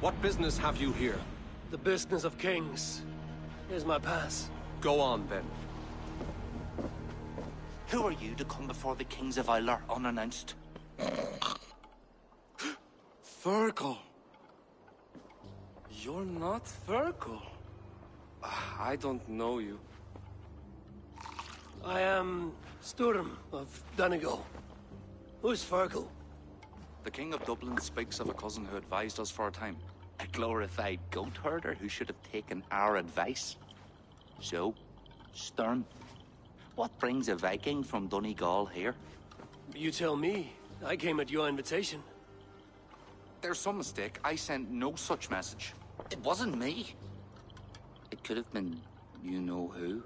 What business have you here? The business of kings. Here's my pass. Go on, then. Who are you to come before the kings of Valhalla unannounced? Virgil. You're not Virgil. I don't know you. I am Sturm of Donegal. Who's Virgil? The King of Dublin speaks of a cousin who advised us for a time. A glorified goat herder who should have taken our advice. So, Sturm, what brings a Viking from Donegal here? You tell me. I came at your invitation. There's some mistake. I sent no such message. It wasn't me. It could have been you-know-who.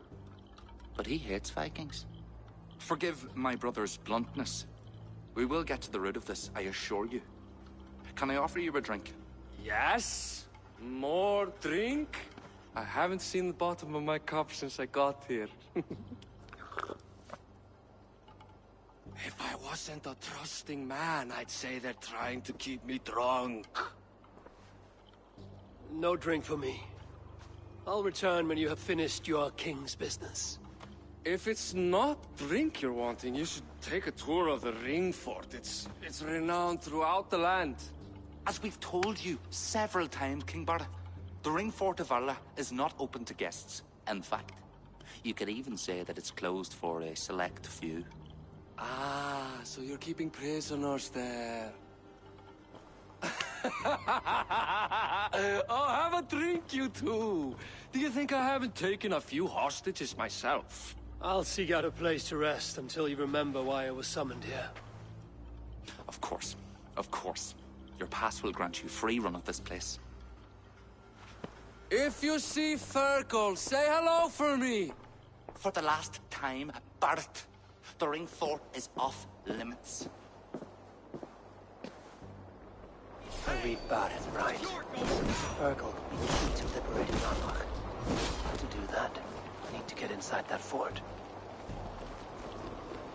But he hates Vikings. Forgive my brother's bluntness. We will get to the root of this, I assure you. Can I offer you a drink? Yes? More drink? I haven't seen the bottom of my cup since I got here. If I wasn't a trusting man, I'd say they're trying to keep me drunk. No drink for me. I'll return when you have finished your king's business. If it's not drink you're wanting, you should take a tour of the ring fort. It's renowned throughout the land. As we've told you several times, King Barda, the ring fort of Valhalla is not open to guests. In fact, you could even say that it's closed for a select few. Ah, so you're keeping prisoners there. Oh, have a drink, you two. Do you think I haven't taken a few hostages myself? I'll seek out a place to rest until you remember why I was summoned here. Of course. Of course. Your pass will grant you free run of this place. If you see Fergal, say hello for me. For the last time, Bart, the ring fort is off limits. I read Barrett right. Virgil will be key to liberating Armagh. To do that, I need to get inside that fort.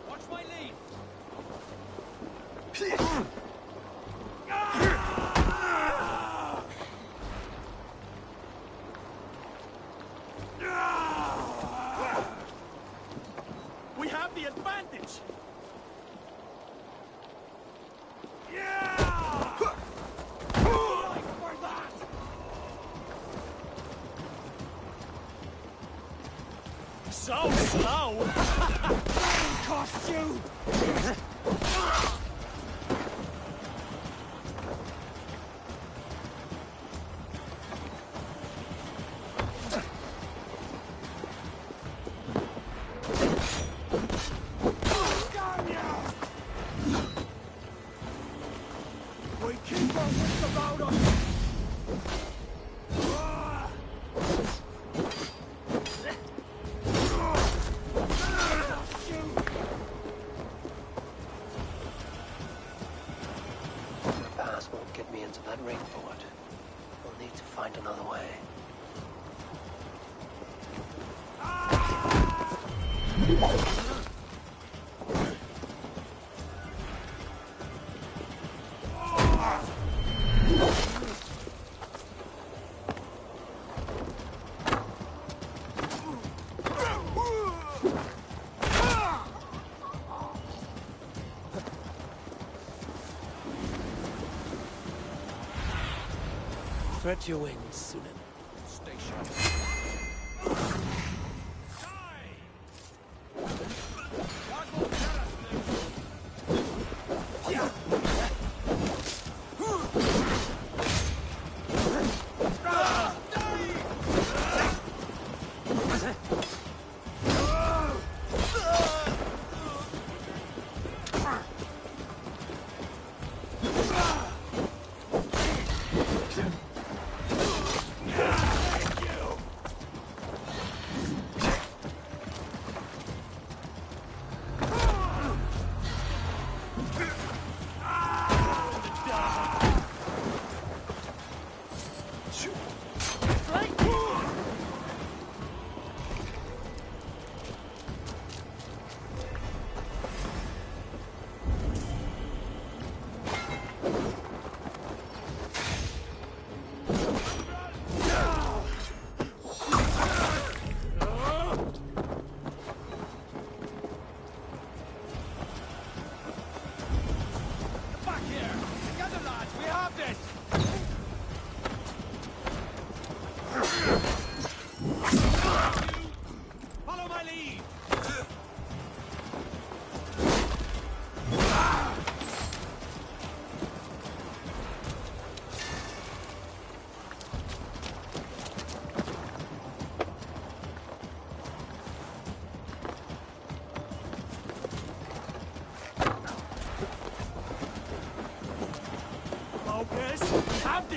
Watch my lead! We have the advantage! So slow! Cost you! We keep our wits about us! That ring fort. We'll need to find another way. Spread your wings, Sunan. Station.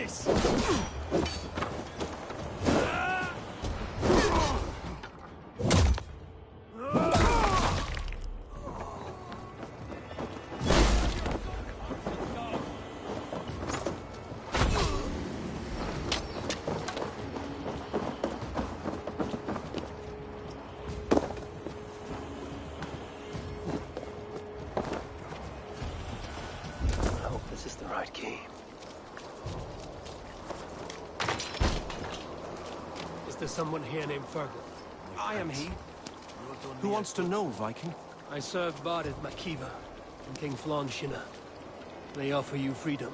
this! I hope this is the right key. Is there someone here named Fergal? I am he. Who wants to know, Viking? I serve Barid Makiva and King Flan Shinna. They offer you freedom.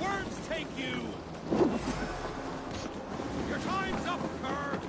Worms take you! Your time's up, Kerr!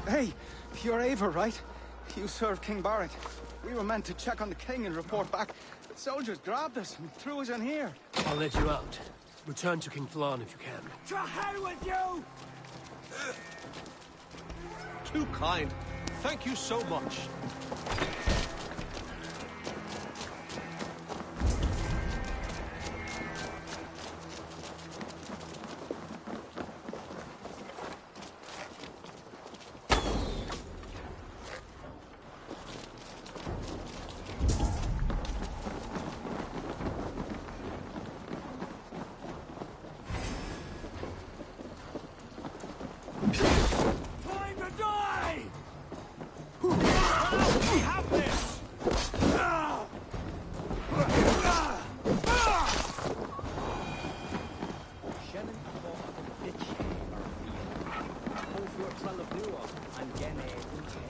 Hey, you're Ava, right? You serve King Barrett. We were meant to check on the king and report back, but soldiers grabbed us and threw us in here. I'll let you out. Return to King Flan if you can. To hell with you! Too kind. Thank you so much. Time to die! We have this! Shannon thought the bitch Over Trell of Nua and Gene Ute,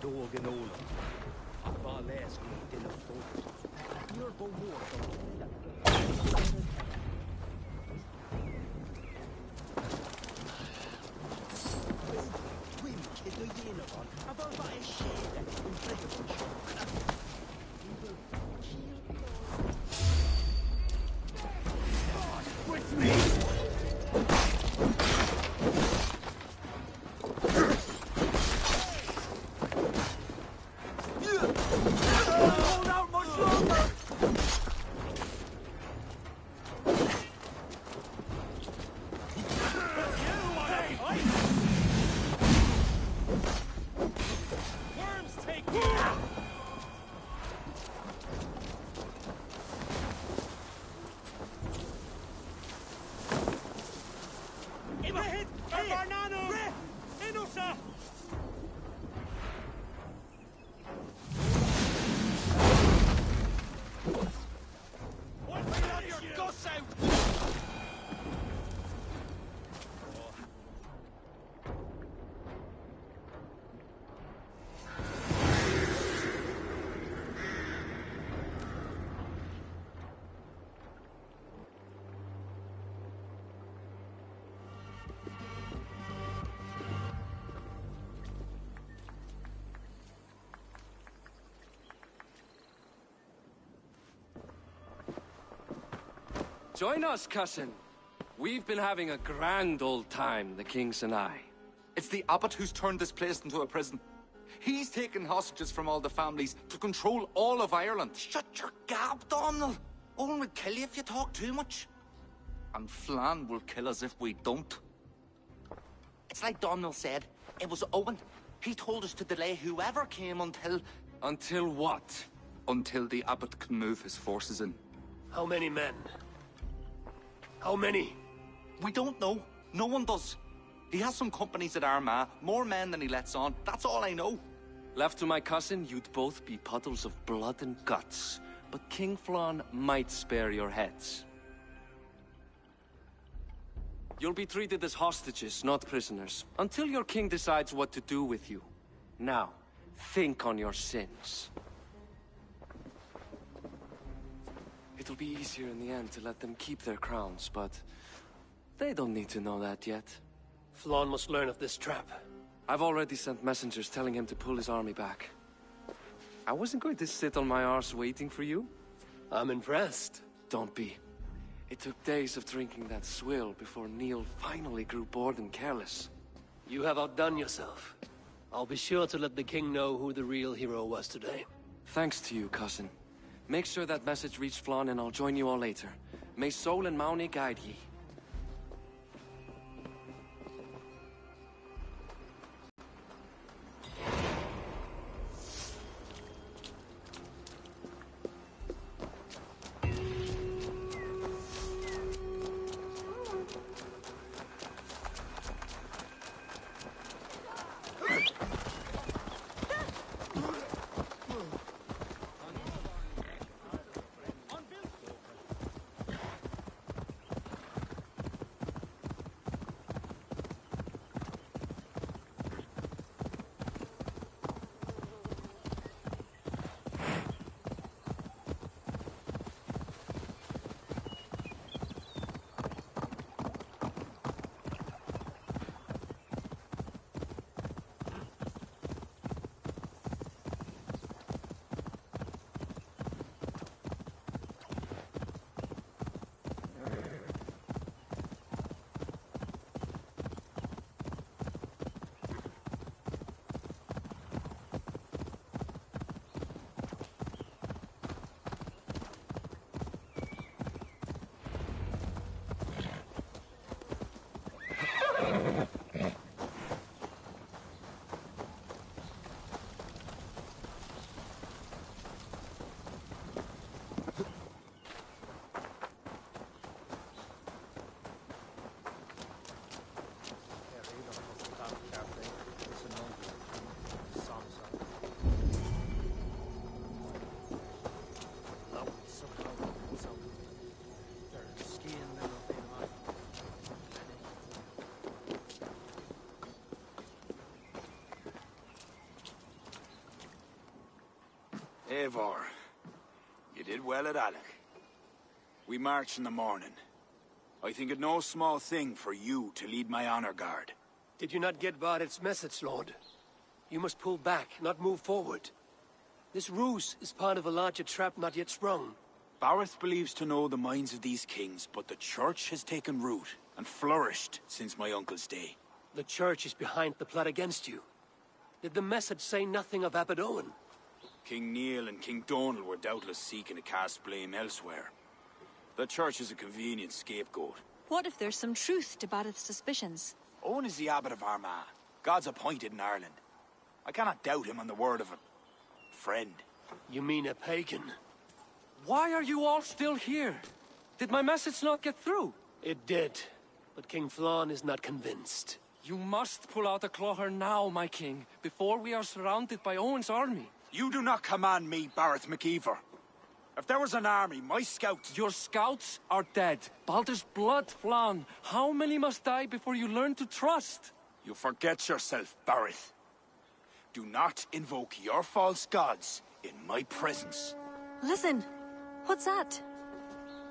Dogen Ola. Akbales in the focus. You're bo more Quinn, kid, the Yenavan, about by a shade, incredible shock. We will kill With me! Hold out much longer! Worms take you! Ibrahim! Barnano! Inusa! What the your guts out! Join us, cousin. We've been having a grand old time, the kings and I. It's the abbot who's turned this place into a prison. He's taken hostages from all the families to control all of Ireland. Shut your gab, Domhnall. Owen will kill you if you talk too much. And Flan will kill us if we don't. It's like Domhnall said. It was Owen. He told us to delay whoever came until... Until what? Until the abbot can move his forces in. How many men? How many? We don't know. No one does. He has some companies at Armagh, more men than he lets on. That's all I know. Left to my cousin, you'd both be puddles of blood and guts. But King Flan might spare your heads. You'll be treated as hostages, not prisoners, until your king decides what to do with you. Now, think on your sins. It'll be easier in the end to let them keep their crowns, but they don't need to know that yet. Flan must learn of this trap. I've already sent messengers telling him to pull his army back. I wasn't going to sit on my arse waiting for you. I'm impressed. Don't be. It took days of drinking that swill before Neil finally grew bored and careless. You have outdone yourself. I'll be sure to let the king know who the real hero was today. Thanks to you, cousin. Make sure that message reached Flan and I'll join you all later. May Sol and Mauni guide ye. Eivor, you did well at Alec. We march in the morning. I think it no small thing for you to lead my honor guard. Did you not get Barrett's message, Lord? You must pull back, not move forward. This ruse is part of a larger trap not yet sprung. Barrett believes to know the minds of these kings, but the church has taken root and flourished since my uncle's day. The church is behind the plot against you. Did the message say nothing of Abbot Owen? King Neil and King Donald were doubtless seeking to cast blame elsewhere. The church is a convenient scapegoat. What if there's some truth to Barrett's suspicions? Owen is the abbot of Armagh, God's appointed in Ireland. I cannot doubt him on the word of a friend. You mean a pagan? Why are you all still here? Did my message not get through? It did, but King Flan is not convinced. You must pull out a clawher now, my king, before we are surrounded by Owen's army. You do not command me, Barrett McKeever. If there was an army, my scouts... Your scouts are dead. Baldur's blood, Flan. How many must die before you learn to trust? You forget yourself, Barrett. Do not invoke your false gods in my presence. Listen, what's that?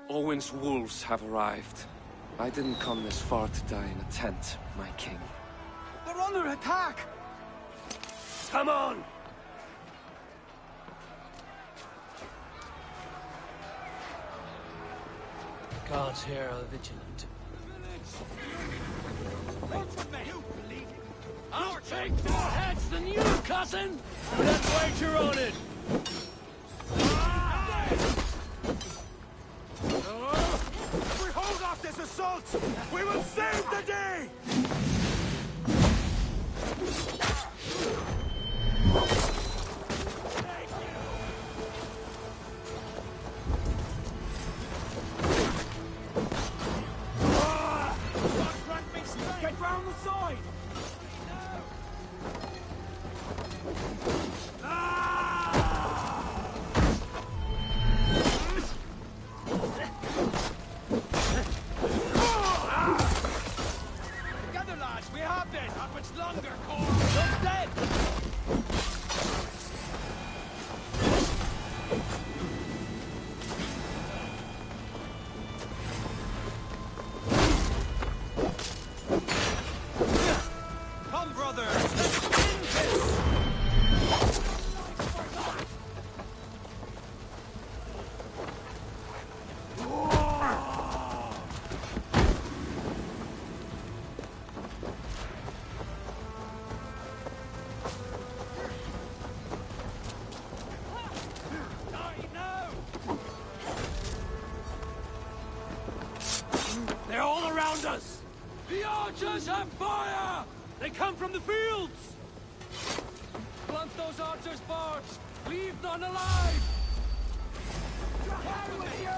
Owen's wolves have arrived. I didn't come this far to die in a tent, my king. They're under attack! Come on! Guards here are vigilant. I'll take more heads than you, cousin! Put that wager on it! If we hold off this assault, we will save the day! Get round the side! Together, lads, we have this! Not much longer, Cor! Look dead! Come, brothers! Let's win this! They're all around us! The archers have fire! They come from the fields! Blunt those archers' barbs! Leave none alive! Down with you!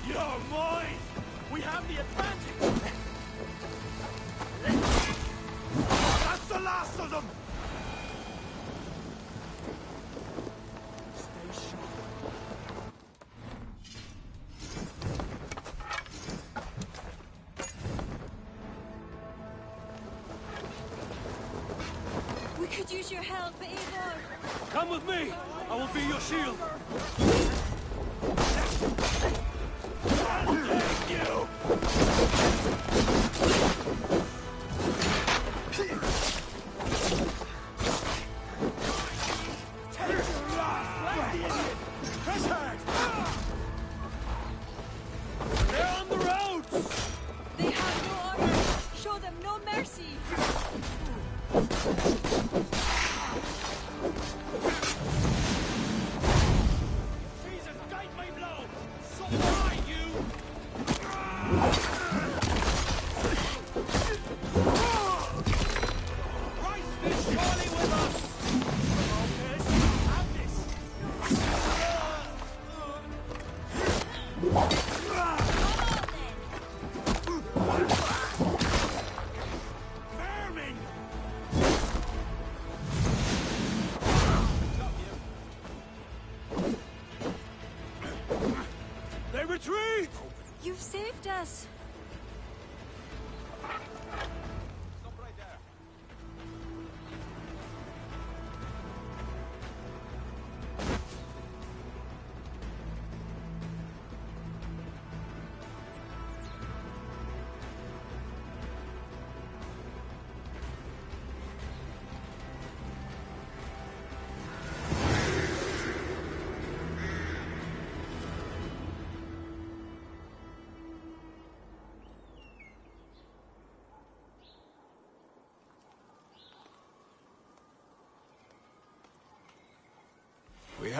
You're mine! We have the advantage! That's the last of them! Stay sharp. We could use your help, Eivor. Come with me! I will be your shield! I'll take you! Take your last, like the idiot! Press hard! They're on the roads! They have no honor. Show them no mercy. Jesus, guide my blow! So fly, you! Christ is surely with us! Okay, have this! Vermin! They retreat! You've saved us. Stop right there.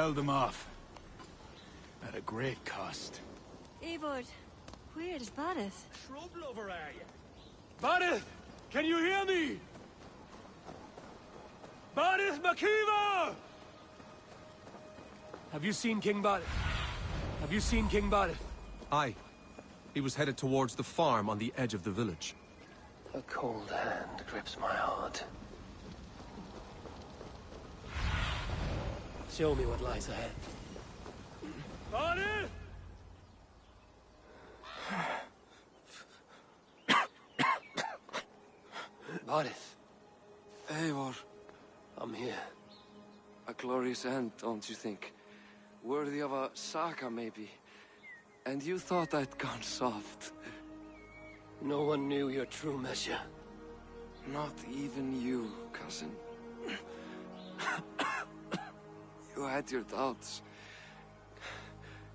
held them off. At a great cost. Eivor, where is Bareth? Shrub lover, are you? Bareth! Can you hear me? Bareth Makiva! Have you seen King Bareth? Have you seen King Bareth? Aye. He was headed towards the farm on the edge of the village. A cold hand grips my heart. Show me what lies ahead. Bareth! Bareth, Eivor, I'm here. a glorious end, don't you think? Worthy of a saga, maybe. And you thought I'd gone soft. No one knew your true measure. Not even you, cousin. You had your doubts.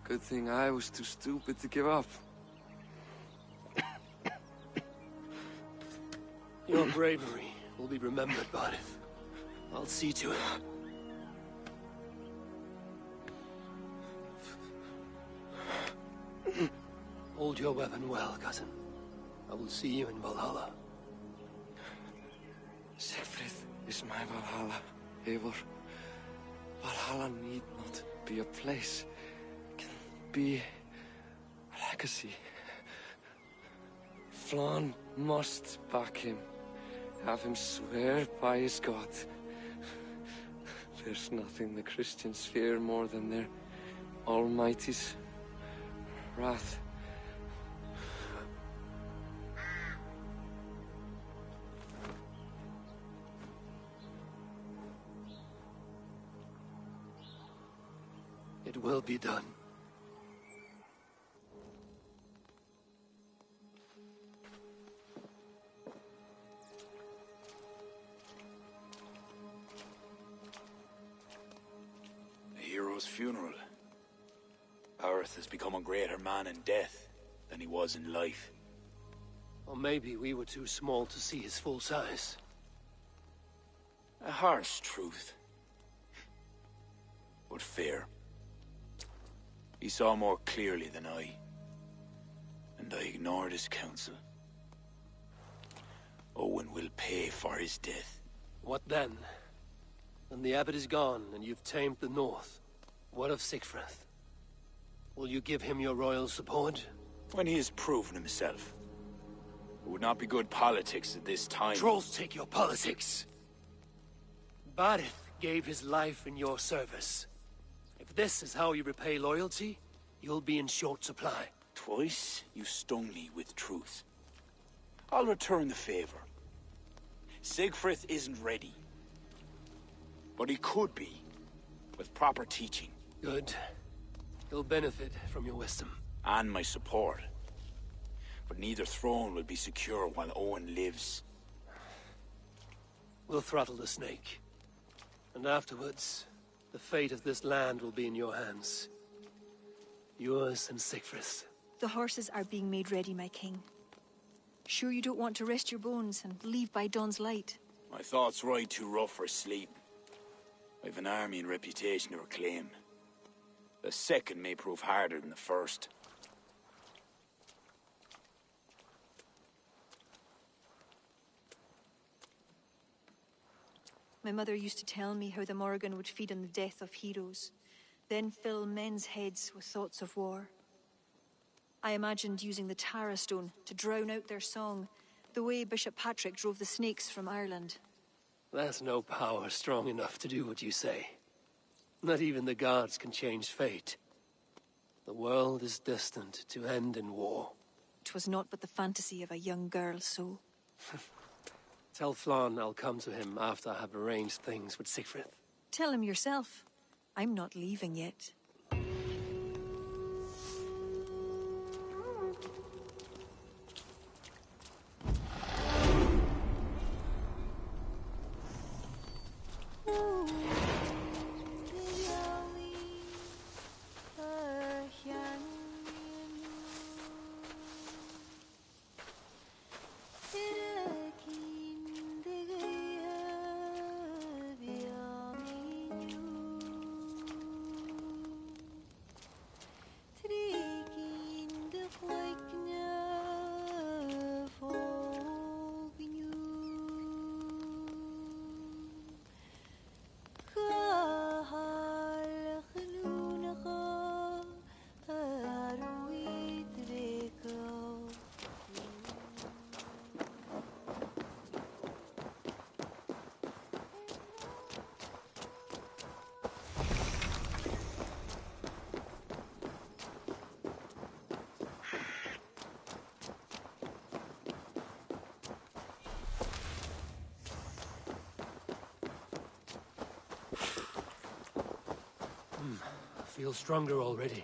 Good thing I was too stupid to give up. Your bravery will be remembered, Bareth. I'll see to it. Hold your weapon well, cousin. I will see you in Valhalla. Siegfried is my Valhalla, Eivor. Valhalla need not be a place. It can be a legacy. Flann must back him. Have him swear by his God. There's nothing the Christians fear more than their Almighty's wrath. It will be done. A hero's funeral. Bareth has become a greater man in death than he was in life. Or maybe we were too small to see his full size. A harsh truth. But fair. He saw more clearly than I. And I ignored his counsel. Owen will pay for his death. What then? When the abbot is gone and you've tamed the north, what of Siegfried? Will you give him your royal support? When he has proven himself. It would not be good politics at this time. Trolls take your politics. Bareth gave his life in your service. If this is how you repay loyalty, you'll be in short supply. Twice you stung me with truth. I'll return the favor. Siegfried isn't ready. But he could be, with proper teaching. Good. He'll benefit from your wisdom. And my support. But neither throne will be secure while Owen lives. We'll throttle the snake. And afterwards, the fate of this land will be in your hands. Yours and Siegfried's. The horses are being made ready, my king. Sure you don't want to rest your bones and leave by dawn's light? My thoughts ride too rough for sleep. I've an army and reputation to reclaim. The second may prove harder than the first. My mother used to tell me how the Morrigan would feed on the death of heroes, then fill men's heads with thoughts of war. I imagined using the Tara Stone to drown out their song, the way Bishop Patrick drove the snakes from Ireland. That's no power strong enough to do what you say. Not even the gods can change fate. The world is destined to end in war. 'Twas not but the fantasy of a young girl's soul. Tell Flann I'll come to him after I have arranged things with Siegfried. Tell him yourself. I'm not leaving yet. feel stronger already.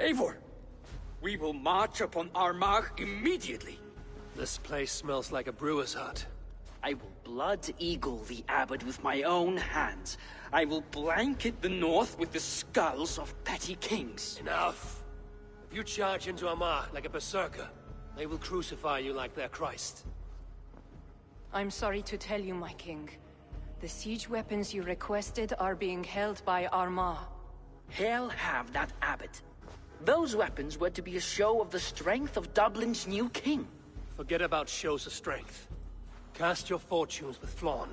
Eivor! We will march upon Armagh immediately! This place smells like a brewer's hut. I will blood eagle the abbot with my own hands. I will blanket the north with the skulls of petty kings. Enough! If you charge into Armagh like a berserker, they will crucify you like their Christ. I'm sorry to tell you, my king. The siege weapons you requested are being held by Armagh. Hell have that abbot. Those weapons were to be a show of the strength of Dublin's new king. Forget about shows of strength. Cast your fortunes with Flann.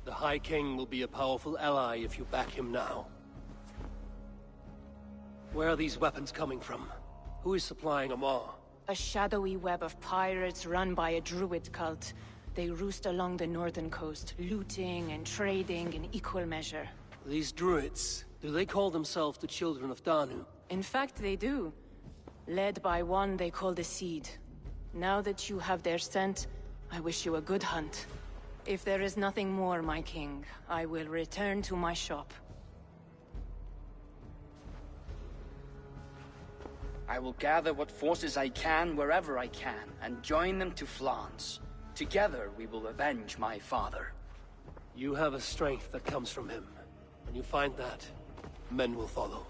The High King will be a powerful ally if you back him now. Where are these weapons coming from? Who is supplying Armagh? A shadowy web of pirates run by a Druid cult. They roost along the northern coast, looting and trading in equal measure. These Druids, do they call themselves the Children of Danu? In fact, they do. Led by one they call the Seed. Now that you have their scent, I wish you a good hunt. If there is nothing more, my king, I will return to my shop. I will gather what forces I can wherever I can, and join them to Flann's. Together we will avenge my father. You have a strength that comes from him. When you find that, men will follow.